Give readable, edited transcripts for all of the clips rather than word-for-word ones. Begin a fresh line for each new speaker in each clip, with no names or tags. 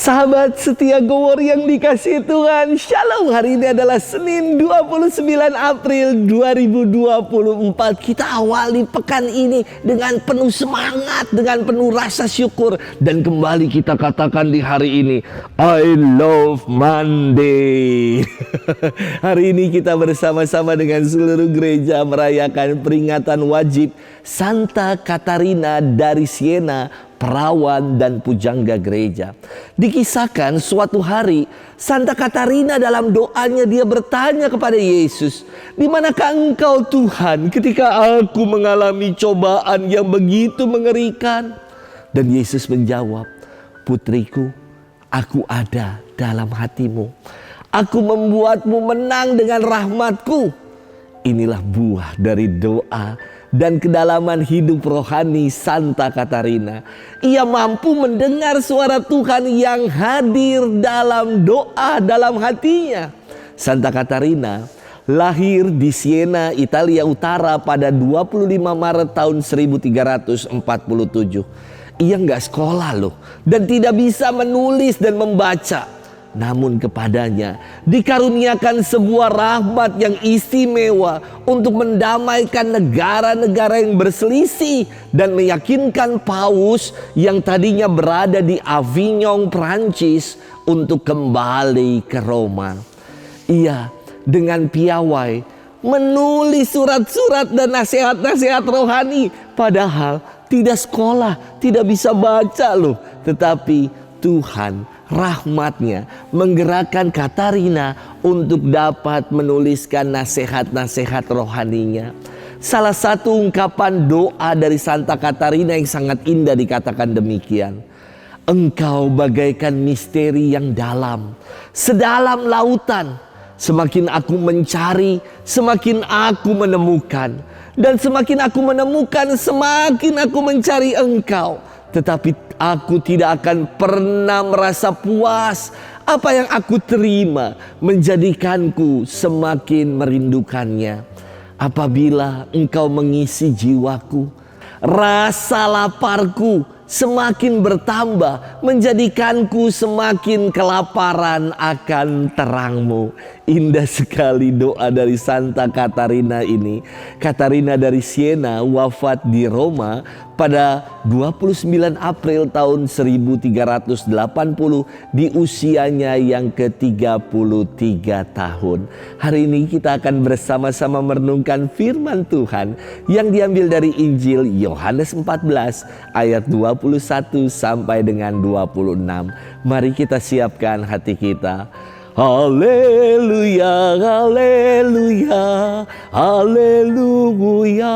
Sahabat setia Gowor yang dikasihi Tuhan, Shalom. Hari ini adalah Senin 29 April 2024. Kita awali pekan ini dengan penuh semangat, dengan penuh rasa syukur. Dan kembali kita katakan di hari ini, I love Monday. Hari ini kita bersama-sama dengan seluruh gereja merayakan peringatan wajib Santa Katarina dari Siena, perawan dan pujangga gereja. Dikisahkan suatu hari Santa Katarina dalam doanya dia bertanya kepada Yesus, "Di manakah engkau Tuhan ketika aku mengalami cobaan yang begitu mengerikan?" Dan Yesus menjawab, "Putriku, aku ada dalam hatimu. Aku membuatmu menang dengan rahmatku." Inilah buah dari doa dan kedalaman hidup rohani Santa Katarina. Ia mampu mendengar suara Tuhan yang hadir dalam doa dalam hatinya. Santa Katarina lahir di Siena, Italia Utara pada 25 Maret tahun 1347. Ia nggak sekolah loh, dan tidak bisa menulis dan membaca. Namun kepadanya dikaruniakan sebuah rahmat yang istimewa untuk mendamaikan negara-negara yang berselisih dan meyakinkan Paus yang tadinya berada di Avignon, Prancis untuk kembali ke Roma. Ia dengan piawai menulis surat-surat dan nasihat-nasihat rohani, padahal tidak sekolah, tidak bisa baca loh. Tetapi Tuhan rahmatnya menggerakkan Katarina untuk dapat menuliskan nasihat-nasihat rohaninya. Salah satu ungkapan doa dari Santa Katarina yang sangat indah dikatakan demikian, "Engkau bagaikan misteri yang dalam, sedalam lautan. Semakin aku mencari, semakin aku menemukan. Dan semakin aku menemukan, semakin aku mencari engkau. Tetapi aku tidak akan pernah merasa puas. Apa yang aku terima menjadikanku semakin merindukannya. Apabila engkau mengisi jiwaku, rasa laparku semakin bertambah, menjadikanku semakin kelaparan akan terangmu." Indah sekali doa dari Santa Katarina ini. Katarina dari Siena wafat di Roma pada 29 April tahun 1380 di usianya yang ke-33 tahun. Hari ini kita akan bersama-sama merenungkan firman Tuhan yang diambil dari Injil Yohanes 14 ayat 21 sampai dengan 26. Mari kita siapkan hati kita. Haleluya, haleluya, haleluya.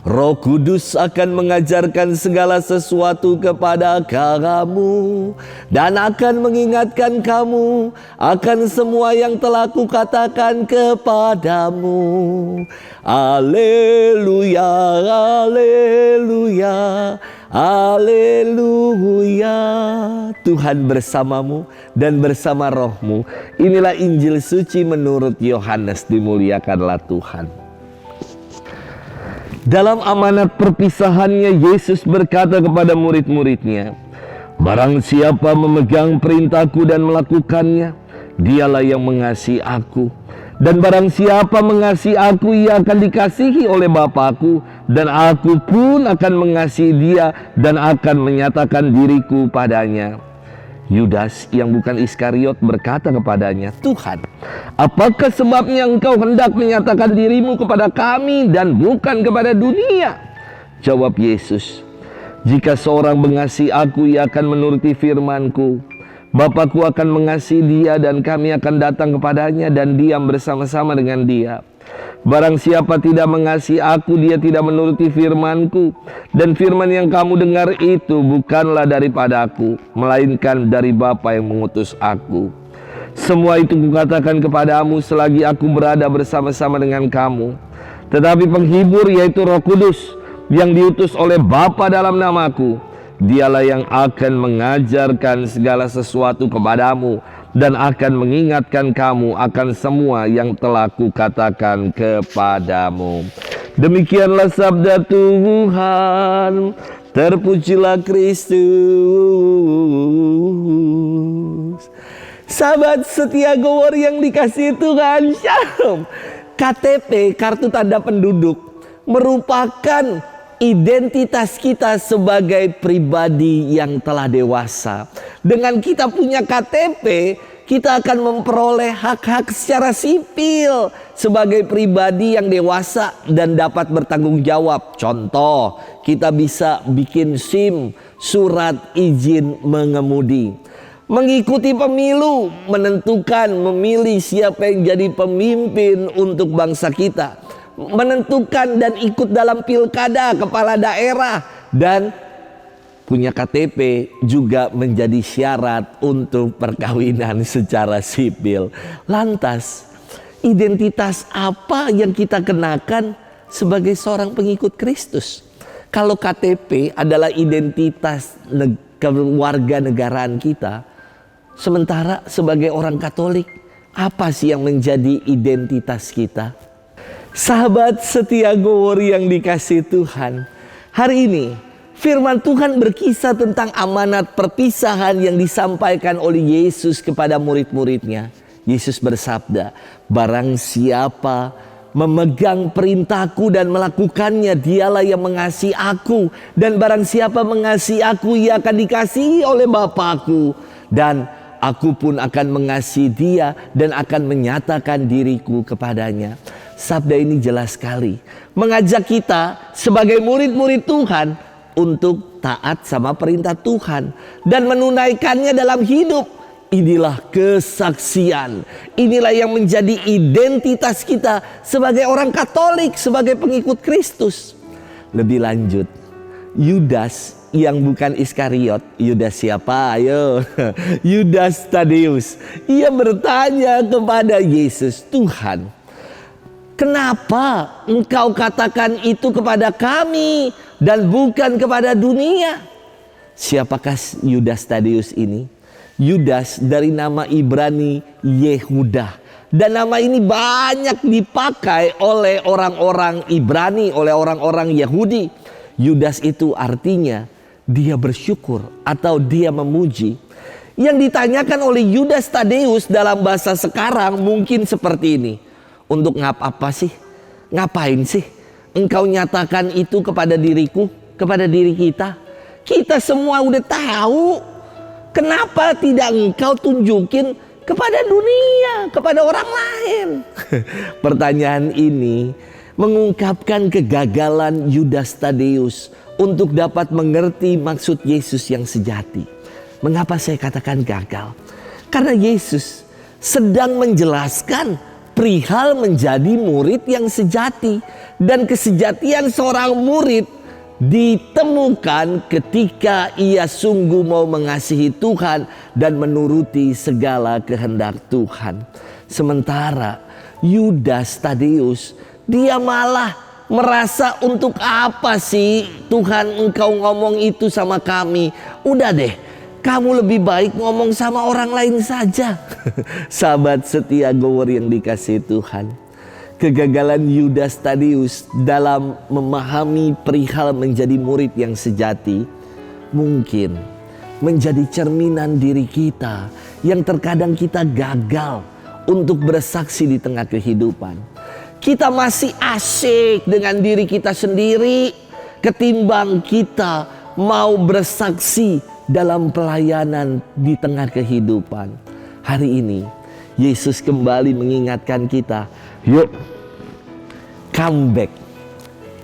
Roh Kudus akan mengajarkan segala sesuatu kepada kamu dan akan mengingatkan kamu akan semua yang telah kukatakan kepadamu. Haleluya, haleluya, haleluya. Tuhan bersamamu dan bersama rohmu. Inilah Injil suci menurut Yohanes. Dimuliakanlah Tuhan. Dalam amanat perpisahannya, Yesus berkata kepada murid-muridnya, "Barang siapa memegang perintahku dan melakukannya, dialah yang mengasihi aku. Dan barang siapa mengasihi aku, ia akan dikasihi oleh Bapa-Ku. Dan aku pun akan mengasihi dia dan akan menyatakan diriku padanya." Yudas yang bukan Iskariot berkata kepadanya, "Tuhan, apakah sebabnya engkau hendak menyatakan dirimu kepada kami dan bukan kepada dunia?" Jawab Yesus, "Jika seorang mengasihi aku, ia akan menuruti firman-Ku. Bapa-Ku akan mengasihi dia dan kami akan datang kepadanya dan diam bersama-sama dengan dia. Barang siapa tidak mengasihi aku, dia tidak menuruti firman-Ku. Dan firman yang kamu dengar itu bukanlah daripada aku, melainkan dari Bapa yang mengutus aku. Semua itu kukatakan kepadamu selagi aku berada bersama-sama dengan kamu. Tetapi penghibur, yaitu Roh Kudus, yang diutus oleh Bapa dalam namaku, dialah yang akan mengajarkan segala sesuatu kepadamu dan akan mengingatkan kamu akan semua yang telah kukatakan kepadamu." Demikianlah sabda Tuhan. Terpujilah Kristus. Sahabat setia Gowor yang dikasihi Tuhan, Shalom. KTP, kartu tanda penduduk, merupakan identitas kita sebagai pribadi yang telah dewasa. Dengan kita punya KTP, kita akan memperoleh hak-hak secara sipil sebagai pribadi yang dewasa dan dapat bertanggung jawab. Contoh, kita bisa bikin SIM, surat izin mengemudi. Mengikuti pemilu, menentukan memilih siapa yang jadi pemimpin untuk bangsa kita. Menentukan dan ikut dalam pilkada kepala daerah. Dan punya KTP juga menjadi syarat untuk perkawinan secara sipil. Lantas, identitas apa yang kita kenakan sebagai seorang pengikut Kristus? Kalau KTP adalah identitas kewarganegaraan kita, sementara sebagai orang Katolik, apa sih yang menjadi identitas kita? Sahabat setia Gowor yang dikasihi Tuhan, hari ini firman Tuhan berkisah tentang amanat perpisahan yang disampaikan oleh Yesus kepada murid-muridnya. Yesus bersabda, barang siapa memegang perintahku dan melakukannya, dialah yang mengasihi aku. Dan barang siapa mengasihi aku, ia akan dikasihi oleh Bapa-Ku. Dan aku pun akan mengasihi dia dan akan menyatakan diriku kepadanya. Sabda ini jelas sekali mengajak kita sebagai murid-murid Tuhan untuk taat sama perintah Tuhan dan menunaikannya dalam hidup. Inilah kesaksian, inilah yang menjadi identitas kita sebagai orang Katolik, sebagai pengikut Kristus. Lebih lanjut, Yudas yang bukan Iskariot. Yudas siapa? Ayo. Yudas Tadeus. Ia bertanya kepada Yesus, Tuhan, kenapa engkau katakan itu kepada kami dan bukan kepada dunia? Siapakah Yudas Tadeus ini? Yudas dari nama Ibrani Yehuda. Dan nama ini banyak dipakai oleh orang-orang Ibrani, oleh orang-orang Yahudi. Yudas itu artinya dia bersyukur atau dia memuji. Yang ditanyakan oleh Yudas Tadeus dalam bahasa sekarang mungkin seperti ini. Untuk apa sih? Ngapain sih engkau nyatakan itu kepada diriku, kepada diri kita? Kita semua udah tahu. Kenapa tidak engkau tunjukin kepada dunia, kepada orang lain? Pertanyaan ini mengungkapkan kegagalan Yudas Tadeus untuk dapat mengerti maksud Yesus yang sejati. Mengapa saya katakan gagal? Karena Yesus sedang menjelaskan perihal menjadi murid yang sejati. Dan kesejatian seorang murid ditemukan ketika ia sungguh mau mengasihi Tuhan dan menuruti segala kehendak Tuhan. Sementara Yudas Tadeus, dia malah merasa, untuk apa sih Tuhan engkau ngomong itu sama kami? Udah deh, kamu lebih baik ngomong sama orang lain saja. Sahabat setia Gowor yang dikasihi Tuhan, kegagalan Yudas Tadeus dalam memahami perihal menjadi murid yang sejati mungkin menjadi cerminan diri kita yang terkadang kita gagal untuk bersaksi di tengah kehidupan. Kita masih asyik dengan diri kita sendiri ketimbang kita mau bersaksi dalam pelayanan di tengah kehidupan. Hari ini Yesus kembali mengingatkan kita, yuk come back,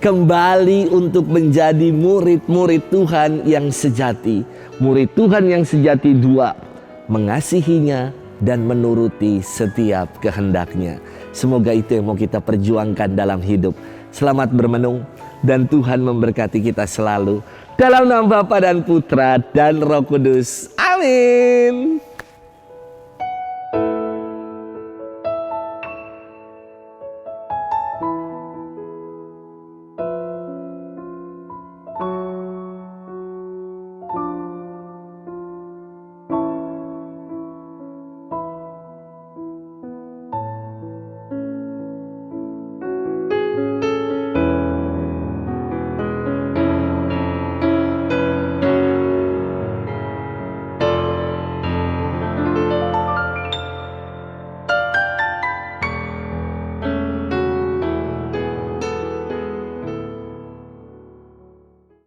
kembali untuk menjadi murid-murid Tuhan yang sejati. Murid Tuhan yang sejati dua, mengasihinya dan menuruti setiap kehendaknya. Semoga itu yang mau kita perjuangkan dalam hidup. Selamat bermenung dan Tuhan memberkati kita selalu. Dalam nama Bapa dan Putra dan Roh Kudus. Amin.